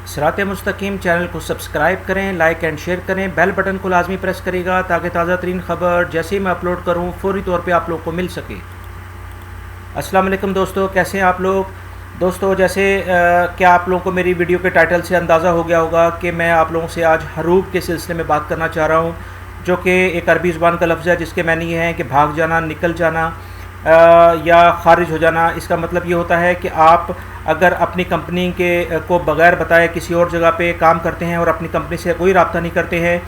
صراط مستقیم چینل کو سبسکرائب کریں، لائک اینڈ شیئر کریں، بیل بٹن کو لازمی پریس کرے گا تاکہ تازہ ترین خبر جیسے ہی میں اپلوڈ کروں فوری طور پہ آپ لوگوں کو مل سکے۔ السلام علیکم دوستو، کیسے ہیں آپ لوگ؟ دوستو جیسے کہ آپ لوگوں کو میری ویڈیو کے ٹائٹل سے اندازہ ہو گیا ہوگا کہ میں آپ لوگوں سے آج حروب کے سلسلے میں بات کرنا چاہ رہا ہوں، جو کہ ایک عربی زبان کا لفظ ہے جس کے معنی یہ ہیں کہ بھاگ جانا، نکل جانا یا خارج ہو جانا۔ اس کا مطلب یہ ہوتا ہے کہ آپ اگر اپنی کمپنی کو بغیر بتائے کسی اور جگہ پہ کام کرتے ہیں اور اپنی کمپنی سے کوئی رابطہ نہیں کرتے ہیں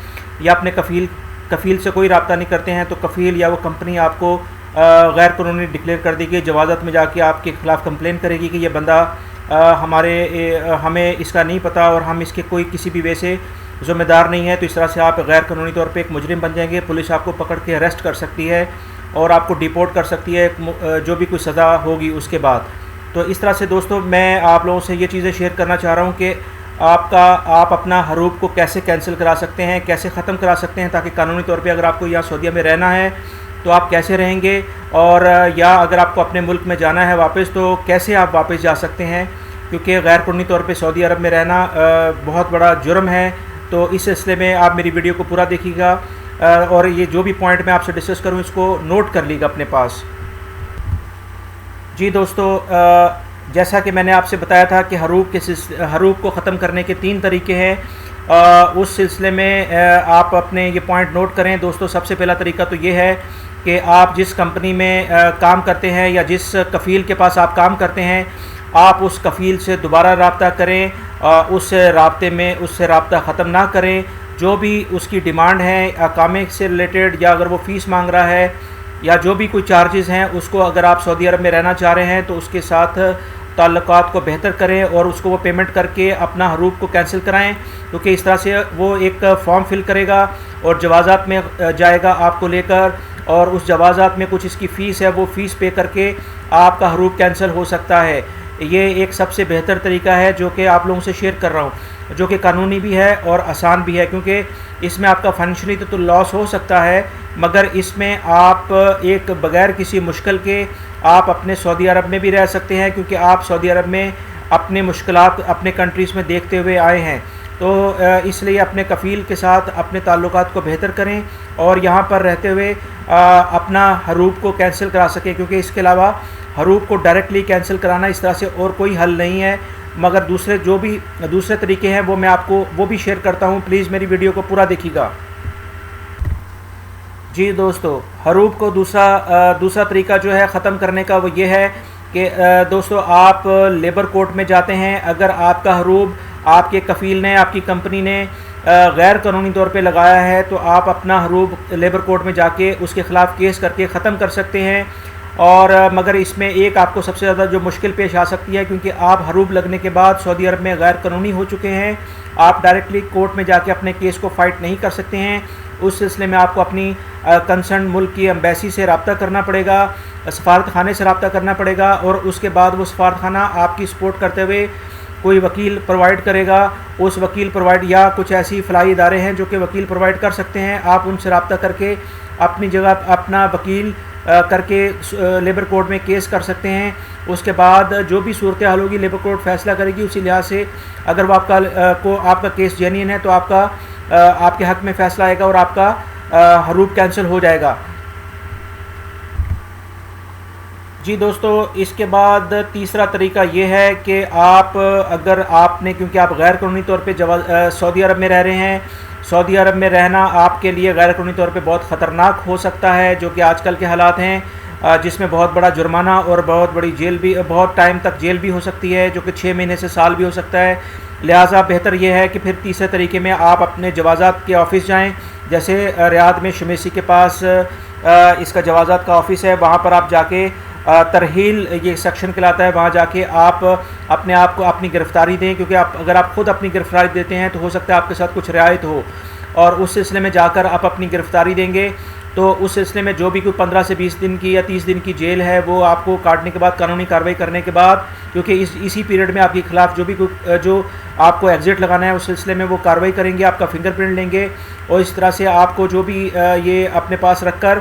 یا اپنے کفیل سے کوئی رابطہ نہیں کرتے ہیں، تو کفیل یا وہ کمپنی آپ کو غیر قانونی ڈکلیئر کر دے گی، جوازات میں جا کے آپ کے خلاف کمپلین کرے گی کہ یہ بندہ ہمیں اس کا نہیں پتہ اور ہم اس کے کوئی کسی بھی وے سے ذمہ دار نہیں ہے۔ تو اس طرح سے آپ غیر قانونی طور پہ ایک مجرم بن جائیں گے، پولیس آپ کو پکڑ کے اریسٹ کر سکتی ہے اور آپ کو ڈیپورٹ کر سکتی ہے، جو بھی کوئی سزا ہوگی اس کے بعد۔ تو اس طرح سے دوستو میں آپ لوگوں سے یہ چیزیں شیئر کرنا چاہ رہا ہوں کہ آپ اپنا حروب کو کیسے کینسل کرا سکتے ہیں، کیسے ختم کرا سکتے ہیں، تاکہ قانونی طور پہ اگر آپ کو یہاں سعودیہ میں رہنا ہے تو آپ کیسے رہیں گے، اور یا اگر آپ کو اپنے ملک میں جانا ہے واپس تو کیسے آپ واپس جا سکتے ہیں، کیونکہ غیر قانونی طور پہ سعودی عرب میں رہنا بہت بڑا جرم ہے۔ تو اس سلسلے میں آپ میری ویڈیو کو پورا دیکھیے گا اور یہ جو بھی پوائنٹ میں آپ سے ڈسکس کروں اس کو نوٹ کر لیجیے گا اپنے پاس۔ جی دوستو، جیسا کہ میں نے آپ سے بتایا تھا کہ حروب کو ختم کرنے کے 3 طریقے ہیں، اس سلسلے میں آپ اپنے یہ پوائنٹ نوٹ کریں دوستو۔ سب سے پہلا طریقہ تو یہ ہے کہ آپ جس کمپنی میں کام کرتے ہیں یا جس کفیل کے پاس آپ کام کرتے ہیں، آپ اس کفیل سے دوبارہ رابطہ کریں، اس سے رابطہ ختم نہ کریں۔ جو بھی اس کی ڈیمانڈ ہے اقامے سے ریلیٹڈ، یا اگر وہ فیس مانگ رہا ہے یا جو بھی کوئی چارجز ہیں، اس کو اگر آپ سعودی عرب میں رہنا چاہ رہے ہیں تو اس کے ساتھ تعلقات کو بہتر کریں اور اس کو وہ پیمنٹ کر کے اپنا حروب کو کینسل کرائیں، کیونکہ اس طرح سے وہ ایک فارم فل کرے گا اور جوازات میں جائے گا آپ کو لے کر، اور اس جوازات میں کچھ اس کی فیس ہے، وہ فیس پے کر کے آپ کا حروب کینسل ہو سکتا ہے۔ یہ ایک سب سے بہتر طریقہ ہے جو کہ آپ لوگوں سے شیئر کر رہا ہوں، جو کہ قانونی بھی ہے اور آسان بھی ہے، کیونکہ اس میں آپ کا فائنینشلی تو لاس ہو سکتا ہے، مگر اس میں آپ ایک بغیر کسی مشکل کے آپ اپنے سعودی عرب میں بھی رہ سکتے ہیں، کیونکہ آپ سعودی عرب میں اپنے مشکلات اپنے کنٹریز میں دیکھتے ہوئے آئے ہیں۔ تو اس لیے اپنے کفیل کے ساتھ اپنے تعلقات کو بہتر کریں اور یہاں پر رہتے ہوئے اپنا حروب کو کینسل کرا سکیں، کیونکہ اس کے علاوہ حروب کو ڈائریکٹلی کینسل کرانا اس طرح سے اور کوئی حل نہیں ہے، مگر دوسرے طریقے ہیں وہ میں آپ کو وہ بھی شیئر کرتا ہوں۔ پلیز میری ویڈیو کو پورا دیکھیے گا۔ جی دوستو، حروب کو دوسرا طریقہ جو ہے ختم کرنے کا وہ یہ ہے کہ دوستو آپ لیبر کورٹ میں جاتے ہیں۔ اگر آپ کا حروب آپ کے کفیل نے، آپ کی کمپنی نے غیر قانونی طور پہ لگایا ہے تو آپ اپنا حروب لیبر کورٹ میں جا کے اس کے خلاف کیس کر کے ختم کر سکتے ہیں، اور مگر اس میں ایک آپ کو سب سے زیادہ جو مشکل پیش آ سکتی ہے، کیونکہ آپ حروب لگنے کے بعد سعودی عرب میں غیر قانونی ہو چکے ہیں، آپ ڈائریکٹلی کورٹ میں جا کے اپنے کیس کو فائٹ نہیں کر سکتے ہیں۔ اس سلسلے میں آپ کو اپنی کنسرن ملک کی ایمبیسی سے رابطہ کرنا پڑے گا، سفارت خانے سے رابطہ کرنا پڑے گا، اور اس کے بعد وہ سفارت خانہ آپ کی سپورٹ کرتے ہوئے کوئی وکیل پرووائڈ کرے گا۔ اس وکیل پرووائڈ یا کچھ ایسی فلاحی ادارے ہیں جو کہ وکیل پرووائڈ کر سکتے ہیں، آپ ان سے رابطہ کر کے اپنی جگہ اپنا وکیل کر کے لیبر کورٹ میں کیس کر سکتے ہیں۔ اس کے بعد جو بھی صورتحال ہوگی لیبر کورٹ فیصلہ کرے گی، اسی لحاظ سے اگر وہ آپ کا کیس جینین ہے تو آپ کے حق میں فیصلہ آئے گا اور آپ کا حروب کینسل ہو جائے گا۔ جی دوستو، اس کے بعد تیسرا طریقہ یہ ہے کہ اگر آپ نے، کیونکہ آپ غیر قانونی طور پہ سعودی عرب میں رہ رہے ہیں، سعودی عرب میں رہنا آپ کے لیے غیر قانونی طور پہ بہت خطرناک ہو سکتا ہے، جو کہ آج کل کے حالات ہیں، جس میں بہت بڑا جرمانہ اور بہت بڑی جیل بھی، بہت ٹائم تک جیل بھی ہو سکتی ہے، جو کہ 6 مہینے سے سال بھی ہو سکتا ہے۔ لہٰذا بہتر یہ ہے کہ پھر تیسرے طریقے میں آپ اپنے جوازات کے آفس جائیں، جیسے ریاض میں شمیسی کے پاس اس کا جوازات کا آفس ہے، وہاں پر آپ جا کے ترحیل یہ سیکشن کہلاتا ہے، وہاں جا کے آپ اپنے آپ کو اپنی گرفتاری دیں، کیونکہ اگر آپ خود اپنی گرفتاری دیتے ہیں تو ہو سکتا ہے آپ کے ساتھ کچھ رعایت ہو، اور اس سلسلے میں جا کر آپ اپنی گرفتاری دیں گے تو اس سلسلے میں جو بھی کوئی 15 سے 20 دن کی یا 30 دن کی جیل ہے وہ آپ کو کاٹنے کے بعد، قانونی کارروائی کرنے کے بعد، کیونکہ اسی پیریڈ میں آپ کے خلاف جو آپ کو ایگزٹ لگانا ہے اس سلسلے میں وہ کارروائی کریں گے، آپ کا فنگر پرنٹ لیں گے، اور اس طرح سے آپ کو جو بھی یہ اپنے پاس رکھ کر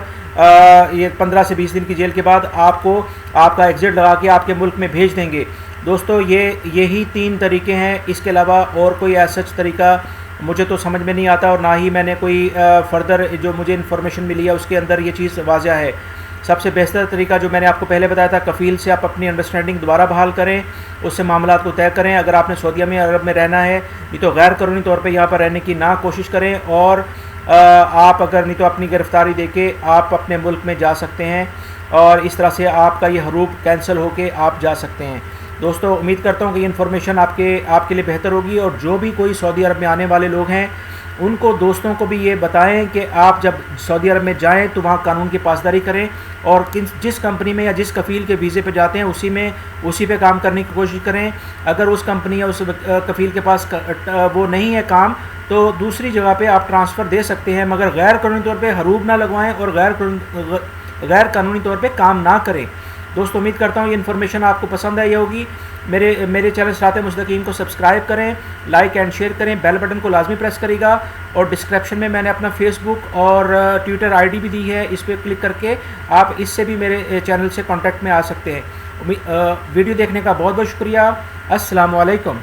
یہ 15 سے 20 دن کی جیل کے بعد آپ کا ایگزٹ لگا کے آپ کے ملک میں بھیج دیں گے۔ دوستو یہی 3 طریقے ہیں، اس کے علاوہ اور کوئی ایسا طریقہ مجھے تو سمجھ میں نہیں آتا، اور نہ ہی میں نے کوئی فردر جو مجھے انفارمیشن ملی ہے اس کے اندر یہ چیز واضح ہے۔ سب سے بہتر طریقہ جو میں نے آپ کو پہلے بتایا تھا، کفیل سے آپ اپنی انڈرسٹینڈنگ دوبارہ بحال کریں، اس سے معاملات کو طے کریں۔ اگر آپ نے سعودیہ میں عرب میں رہنا ہے نہیں تو غیر قانونی طور پہ یہاں پر رہنے کی نہ کوشش کریں، اور آپ اگر نہیں تو اپنی گرفتاری دے کے آپ اپنے ملک میں جا سکتے ہیں، اور اس طرح سے آپ کا یہ حروب کینسل ہو کے آپ جا سکتے ہیں۔ دوستو امید کرتا ہوں کہ یہ انفارمیشن آپ کے لیے بہتر ہوگی، اور جو بھی کوئی سعودی عرب میں آنے والے لوگ ہیں ان کو دوستوں کو بھی یہ بتائیں کہ آپ جب سعودی عرب میں جائیں تو وہاں قانون کی پاسداری کریں، اور جس کمپنی میں یا جس کفیل کے ویزے پہ جاتے ہیں اسی پہ کام کرنے کی کوشش کریں۔ اگر اس کمپنی یا اس کفیل کے پاس وہ نہیں ہے کام، تو دوسری جگہ پہ آپ ٹرانسفر دے سکتے ہیں، مگر غیر قانونی طور پہ حروب نہ لگوائیں اور غیر قانونی طور پہ کام نہ کریں۔ دوستو امید کرتا ہوں یہ انفارمیشن آپ کو پسند آئی ہوگی۔ میرے چینل صراط مستقیم کو سبسکرائب کریں، لائک اینڈ شیئر کریں، بیل بٹن کو لازمی پریس کرے گا، اور ڈسکرپشن میں نے اپنا فیس بک اور ٹویٹر آئی ڈی بھی دی ہے، اس پہ کلک کر کے آپ اس سے بھی میرے چینل سے کانٹیکٹ میں آ سکتے ہیں۔ ویڈیو دیکھنے کا بہت بہت شکریہ۔ السلام علیکم۔